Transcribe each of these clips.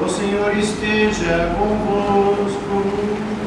O Senhor esteja convosco.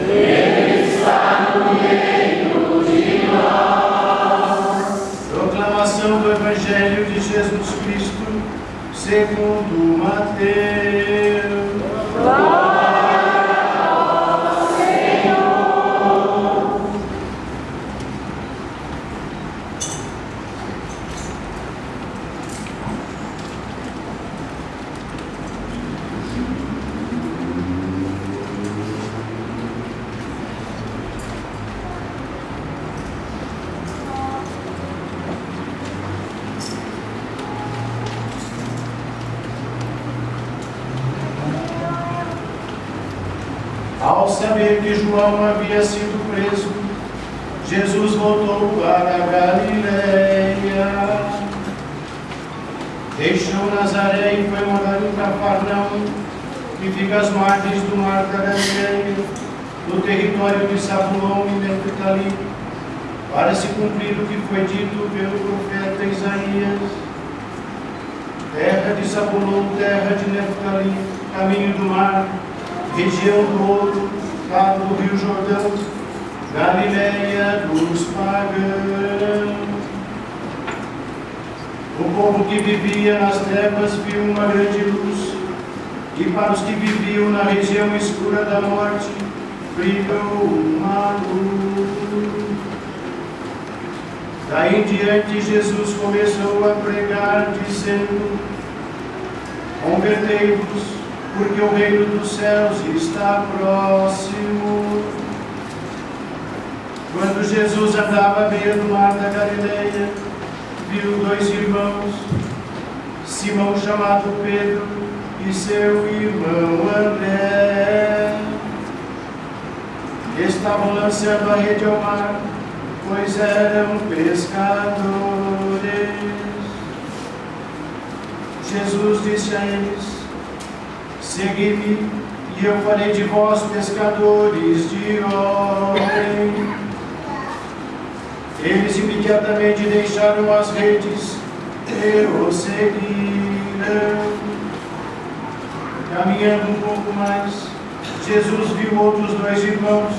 Ele está no meio de nós. Proclamação do Evangelho de Jesus Cristo, segundo Mateus. Glória ao Senhor. Ao saber que João havia sido preso, Jesus voltou para a Galileia. Deixou Nazaré e foi morar em Cafarnaum, que fica às margens do mar da Galileia, no território de Zabulon e Neftali, para se cumprir o que foi dito pelo profeta Isaías. Terra de Zabulon, terra de Neftali, caminho do mar, região do outro lado do rio Jordão, Galileia dos pagãos. O povo que vivia nas trevas viu uma grande luz, e para os que viviam na região escura da morte, brilhou uma luz. Daí em diante Jesus começou a pregar, dizendo: convertei-vos, porque o reino dos céus está próximo. Quando Jesus andava à beira do mar da Galileia, viu dois irmãos, Simão chamado Pedro e seu irmão André. Estavam lançando a rede ao mar, pois eram pescadores. Jesus disse a eles: segui-me, e eu farei de vós pescadores de homens. Eles imediatamente deixaram as redes e o seguiram. Caminhando um pouco mais, Jesus viu outros dois irmãos,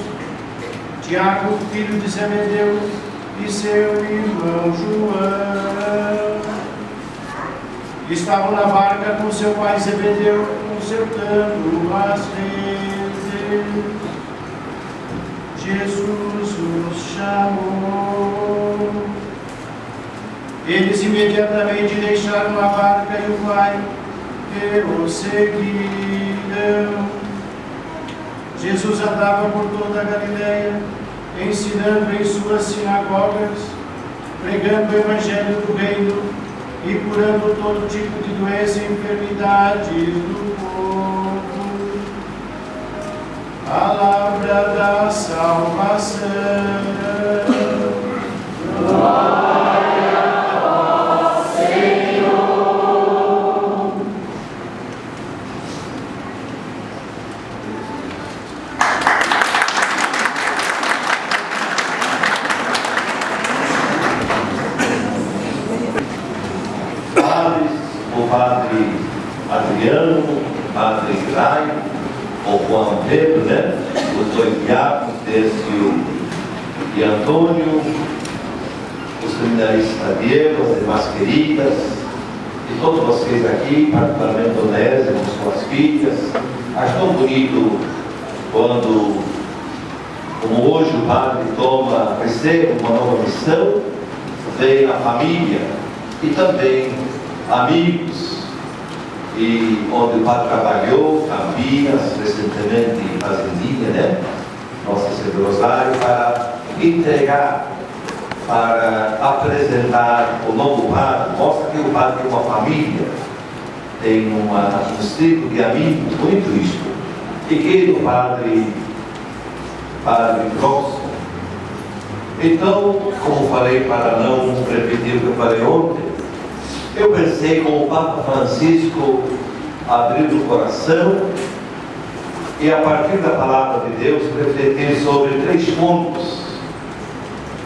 Tiago, filho de Zebedeu, e seu irmão João. Estavam na barca com seu pai Zebedeu, consertando as redes. Jesus os chamou. Eles imediatamente deixaram a barca e o pai e o seguiram. Jesus andava por toda a Galileia, ensinando em suas sinagogas, pregando o evangelho do reino e curando todo tipo de doença e enfermidades do povo. Palavra da salvação. Glória ao Senhor. O padre Adriano, o padre Rai, o Juan Pedro, né? Os dois diáconos, Décio e Antônio, o seminarista Diego, as demais queridas, e todos vocês aqui, particularmente Onésio, com suas filhas. Acho tão bonito quando, como hoje o padre recebe uma nova missão, vem a família e também amigos, e onde o padre trabalhou, Campinas, recentemente em Fazendinha, né? Nossa Senhora do Rosário, para entregar, para apresentar o novo padre. Mostra que o padre tem uma família, tem um ciclo de amigos, muito isto. E que o padre próximo. Então, como falei, para não repetir o que eu falei ontem, eu pensei, com o Papa Francisco abrir o coração e, a partir da palavra de Deus, refletir sobre 3 pontos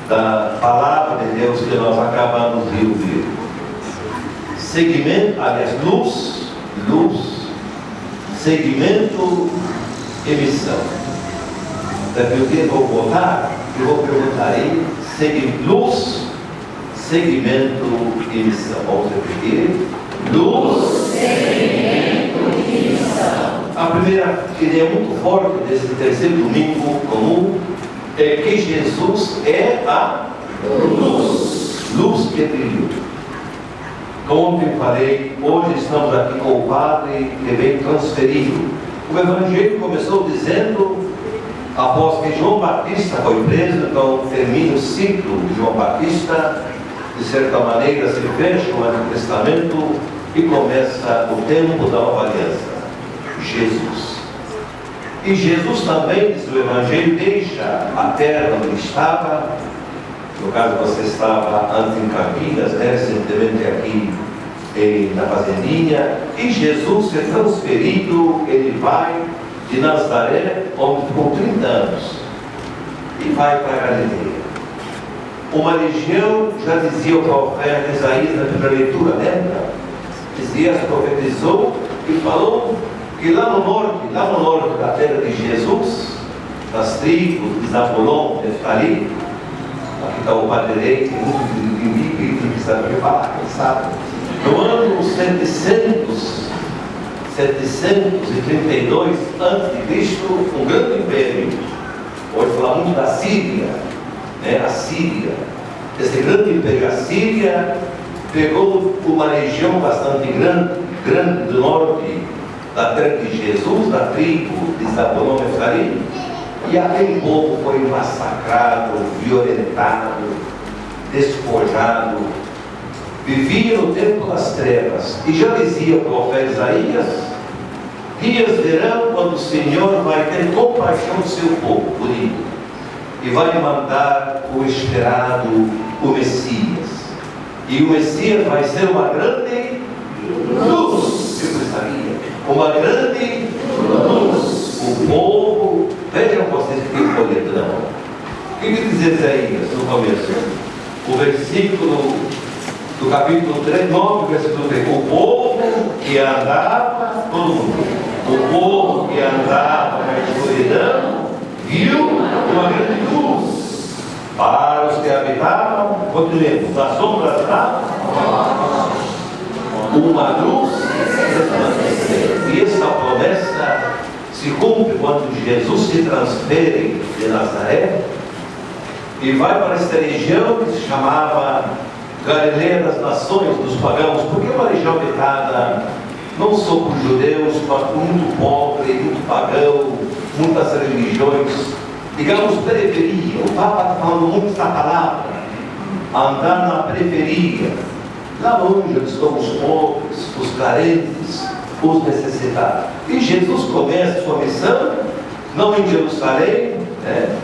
da palavra de Deus que nós acabamos de ouvir. Seguimento, aliás, luz, segmento e missão. Daqui a tempo eu vou voltar e vou perguntar aí, luz, segmento e missão. Vamos repetir. Luz, segmento e missão. A primeira ideia muito forte desse terceiro domingo comum é que Jesus é a luz, luz que brilha. Como ontem falei, hoje estamos aqui com o Padre que vem transferido. O Evangelho começou dizendo, após que João Batista foi preso, então termina o ciclo de João Batista, de certa maneira se fecha o Antigo Testamento e começa o tempo da nova aliança. Jesus. E Jesus também, diz o Evangelho, deixa a terra onde estava. No caso, você estava antes em Campinas, recentemente aqui na Fazendinha. E Jesus é transferido, ele vai de Nazaré, onde ficou 30 anos, e vai para a Galileia. Uma região, já dizia o profeta Isaías na primeira leitura, lembra? Isaías profetizou e falou que lá no norte da terra de Jesus, nas tribos de Zabulon, Neftali, aqui está o Padre Rei, tem muito que sabe o que falar, quem sabe? No ano 732 a.C., um grande império, hoje falar muito da Síria, a Síria, esse grande império, a Síria, pegou uma região bastante grande do norte da terra de Jesus, da tribo de Zabulon e Neftali, e aquele povo foi massacrado, violentado, despojado, vivia no tempo das trevas. E já dizia o profeta Isaías, dias verão quando o Senhor vai ter compaixão do seu povo, bonito, e vai mandar o esperado, o Messias. E o Messias vai ser uma grande luz, eu gostaria, uma grande luz. O povo, vejam vocês que tem poder na mão. O que diz Isaías no começo? O versículo do capítulo 9, versículo 3. O povo que andava, todo mundo, o povo que andava na escuridão, viu uma grande luz. Para os que habitavam, continuemos, nas sombras da uma luz resplandeceu. E essa promessa se cumpre quando Jesus se transfere de Nazaré e vai para esta região que se chamava Galileia das Nações, dos pagãos, porque é uma região habitada não só por judeus, mas por muito pobre, muito pagão, muitas religiões, digamos periferia. O Papa está falando muito essa palavra, andar na periferia, lá longe onde estão os pobres, os carentes, os necessitados. E Jesus começa a sua missão, não em Jerusalém,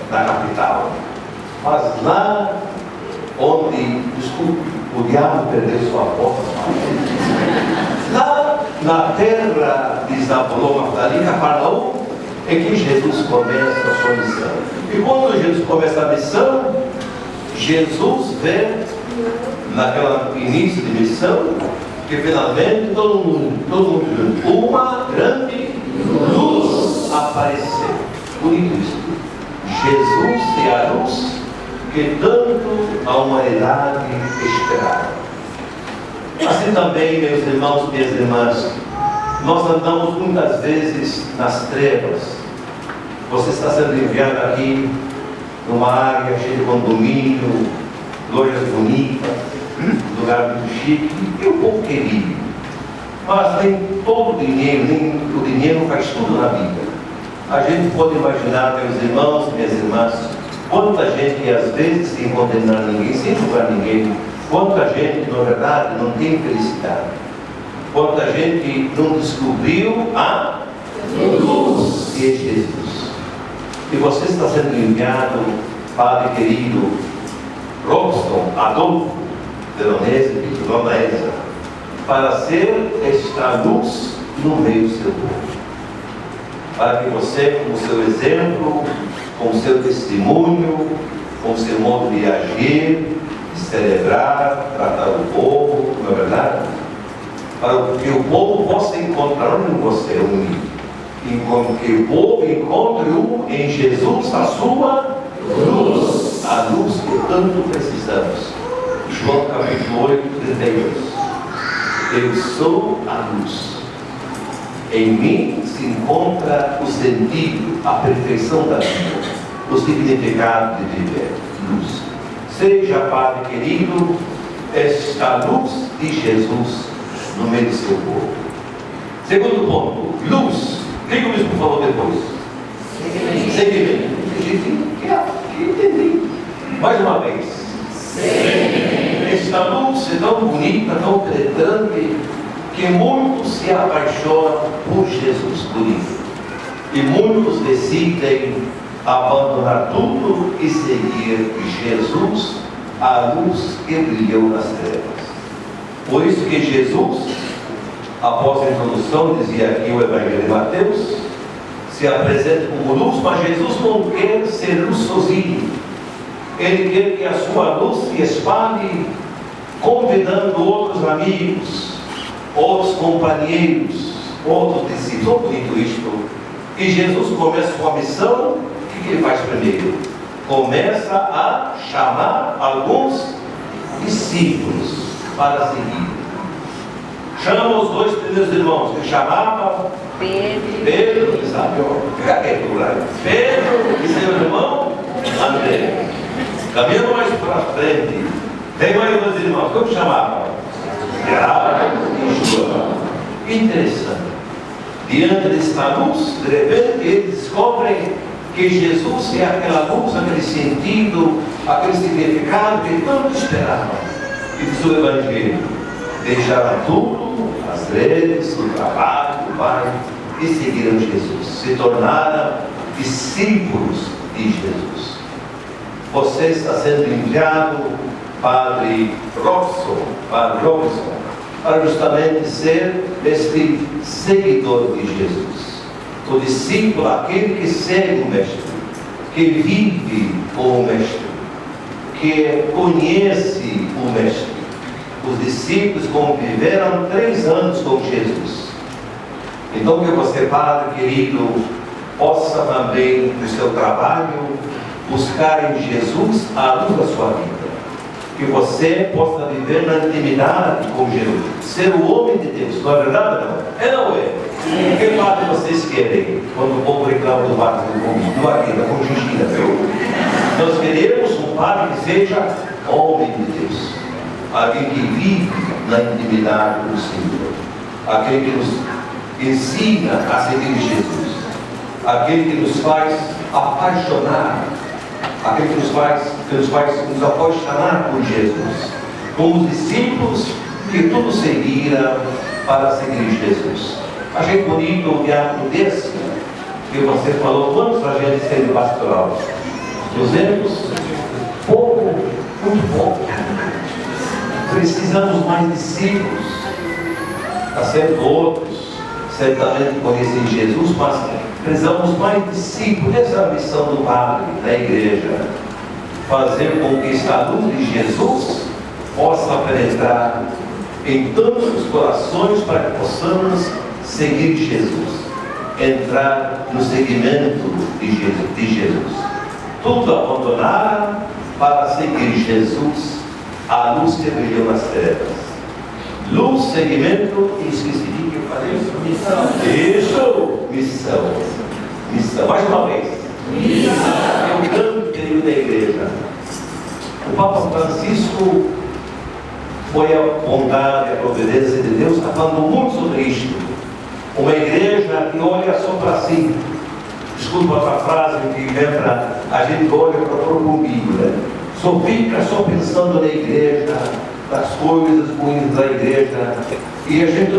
na capital, mas lá onde, desculpe, o diabo perdeu sua porta, lá na terra de Zabulon, ali, Cafarnaum, é que Jesus começa a sua missão. E quando Jesus começa a missão, Jesus vê, naquele início de missão, que finalmente todo mundo viu uma grande luz apareceu. Bonito isso. Jesus é a luz que tanto a humanidade esperava. Assim também, meus irmãos e minhas irmãs, nós andamos muitas vezes nas trevas. Você está sendo enviado aqui numa área cheia de condomínio, lojas bonitas, lugar muito chique, e o povo querido. Mas nem todo o dinheiro, nem o dinheiro faz tudo na vida. A gente pode imaginar, meus irmãos, minhas irmãs, quanta gente que às vezes sem condenar ninguém, sem julgar ninguém, quanta gente, na verdade, não tem felicidade. Quanta gente não descobriu a luz que é Jesus. E você está sendo enviado, Padre querido Robson Adolfo Veronese, Veronese, para ser esta luz no meio do seu povo. Para que você, com o seu exemplo, com o seu testemunho, com o seu modo de agir, de celebrar, tratar o povo, não é verdade? Para que o povo possa encontrar onde você é unido. que o povo encontre em Jesus a sua luz, a luz que tanto precisamos. João capítulo 8, 32. Eu sou a luz. Em mim se encontra o sentido, a perfeição da vida, o significado de viver. Luz. Seja, Padre querido, esta luz de Jesus no meio do seu povo. Segundo ponto, luz. Diga isso, por favor, depois. Seguimento. Que entendi. Mais uma vez. Esta luz é tão bonita, tão penetrante, que muitos se apaixonam por Jesus, por isso. E muitos decidem abandonar tudo e seguir Jesus, a luz que brilhou nas trevas. Por isso que Jesus, após a introdução, dizia aqui o Evangelho de Mateus, se apresenta como luz, mas Jesus não quer ser luz sozinho. Ele quer que a sua luz se espalhe, convidando outros amigos, outros companheiros, outros discípulos. Tão bonito isto. E Jesus começa com a missão. O que ele faz primeiro? Começa a chamar alguns discípulos para seguir. Chama os dois primeiros irmãos, que chamava Pedro, sabe? Pedro e seu irmão André. Caminhando mais para frente, tem mais dois irmãos, como chamava? Tiago e João. Interessante. Diante desta luz, de repente eles descobrem que Jesus é aquela luz, aquele sentido, aquele significado que tanto esperavam. E diz o Evangelho: deixaram tudo, as redes, o trabalho, o bairro, e seguiram Jesus. Se tornaram discípulos de Jesus. Você está sendo enviado, Padre Robson, para justamente ser este seguidor de Jesus. O discípulo, aquele que segue o Mestre, que vive com o Mestre, que conhece o Mestre. Os discípulos conviveram 3 anos com Jesus. Então que você, Padre querido, possa também no seu trabalho buscar em Jesus a luz da sua vida. Que você possa viver na intimidade com Jesus, ser o homem de Deus. Não é verdade? Não é? Não é? Que padre vocês querem? Quando o povo reclama do padre do Arquida, com Gigina, viu? Nós queremos um padre que seja homem de Deus, alguém que vive na intimidade do Senhor, aquele que nos ensina a seguir Jesus, aquele que nos faz apaixonar, aquele que nos faz nos apaixonar por Jesus, como os discípulos que tudo seguiram para seguir Jesus. Achei bonito o diácono desse que você falou. Quantos a gente sendo pastoral? 200? Pouco, muito pouco. Precisamos mais discípulos. Está sendo outros, certamente conhecem Jesus, mas precisamos mais discípulos. Essa é a missão do Padre, da igreja. Fazer com que esta luz de Jesus possa penetrar em tantos corações para que possamos seguir Jesus, entrar no seguimento de Jesus. Tudo abandonar para seguir Jesus, a luz que brilhou nas trevas. Luz, seguimento e esqueci que eu falei. Missão. Missão. Mais uma vez. É um grande período da igreja. O Papa Francisco foi a bondade e a providência de Deus, está falando muito sobre isto. Uma igreja que olha só para si. Desculpa outra frase que lembra, a gente olha para o próprio umbigo, né? Só fica só pensando na igreja, das coisas ruins da igreja, e a gente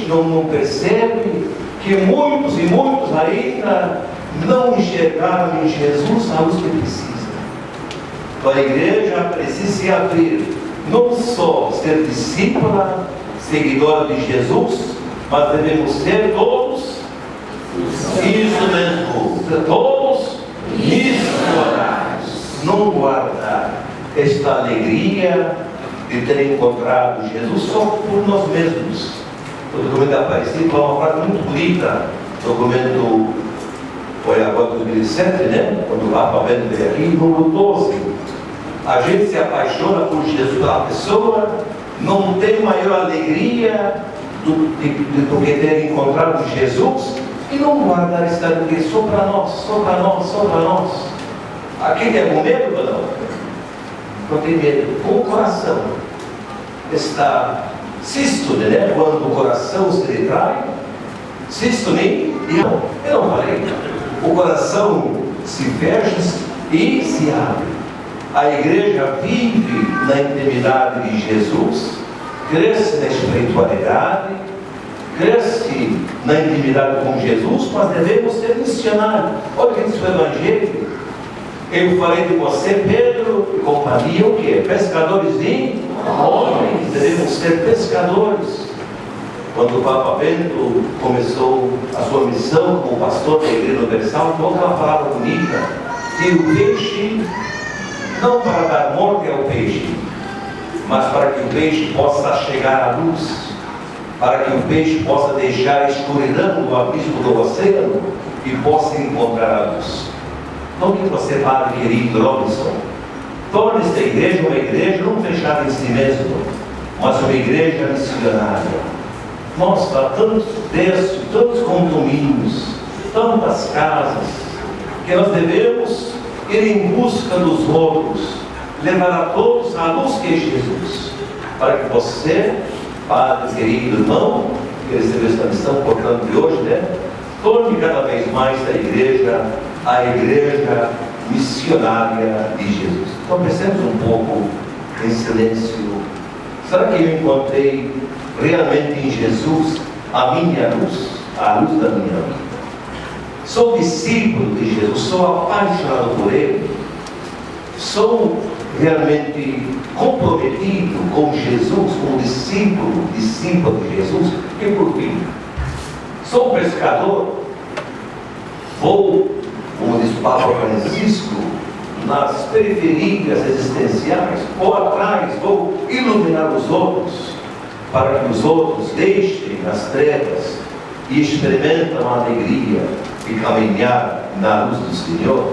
não percebe que muitos e muitos ainda não enxergaram em Jesus a luz que precisa. Então a igreja precisa se abrir, não só ser discípula, seguidora de Jesus, mas devemos ser todos, isso mesmo, todos missionários. Não guardar esta alegria de ter encontrado Jesus só por nós mesmos. O documento Aparecido fala uma frase muito bonita, documento foi agora 2007, né? Quando o Papa Bento veio aqui, número 12. A gente se apaixona por Jesus, a pessoa não tem maior alegria do que ter encontrado Jesus e não guardar esta alegria só para nós, só para nós, só para nós. Aquele é com medo ou não? Não tem medo. O coração está sístole, né? Quando o coração se retrai, sístole, eu não falei. O coração se fecha e se abre. A igreja vive na intimidade de Jesus, cresce na espiritualidade, cresce na intimidade com Jesus, mas devemos ser missionários. Olha o que diz o Evangelho. Eu falei de você, Pedro e companhia, o que? Pescadores de homens. Devemos ser pescadores. Quando o Papa Bento começou a sua missão como pastor da Igreja Universal, toda uma palavra bonita, que o peixe, não para dar morte ao peixe, mas para que o peixe possa chegar à luz, para que o peixe possa deixar a escuridão do abismo do oceano e possa encontrar a luz. Então, que você, padre querido Robinson, torne esta igreja uma igreja não fechada em si mesma, mas uma igreja missionária. Nossa, tantos berços, tantos condomínios, tantas casas, que nós devemos ir em busca dos outros, levar a todos à luz que é Jesus, para que você, padre querido irmão, que recebeu esta missão importante de hoje, né? Torne cada vez mais a igreja missionária de Jesus. Então pensemos um pouco em silêncio. Será que eu encontrei realmente em Jesus a minha luz, a luz da minha vida? Sou discípulo de Jesus, sou apaixonado por Ele, sou realmente comprometido com Jesus, como discípulo de Jesus, e por fim, sou pescador, vou, como diz o Papa Francisco, nas periferias existenciais, vou atrás, vou iluminar os outros, para que os outros deixem as trevas e experimentem a alegria e caminhar na luz do Senhor.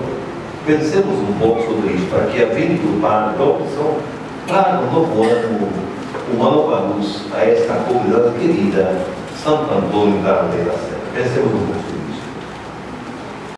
Pensemos um pouco sobre isso, para que a vinda do Padre Robinson traga um novo ano, uma nova luz a esta comunidade querida, Santo Antônio da Aldeia da Serra. Pensemos um pouco sobre isso.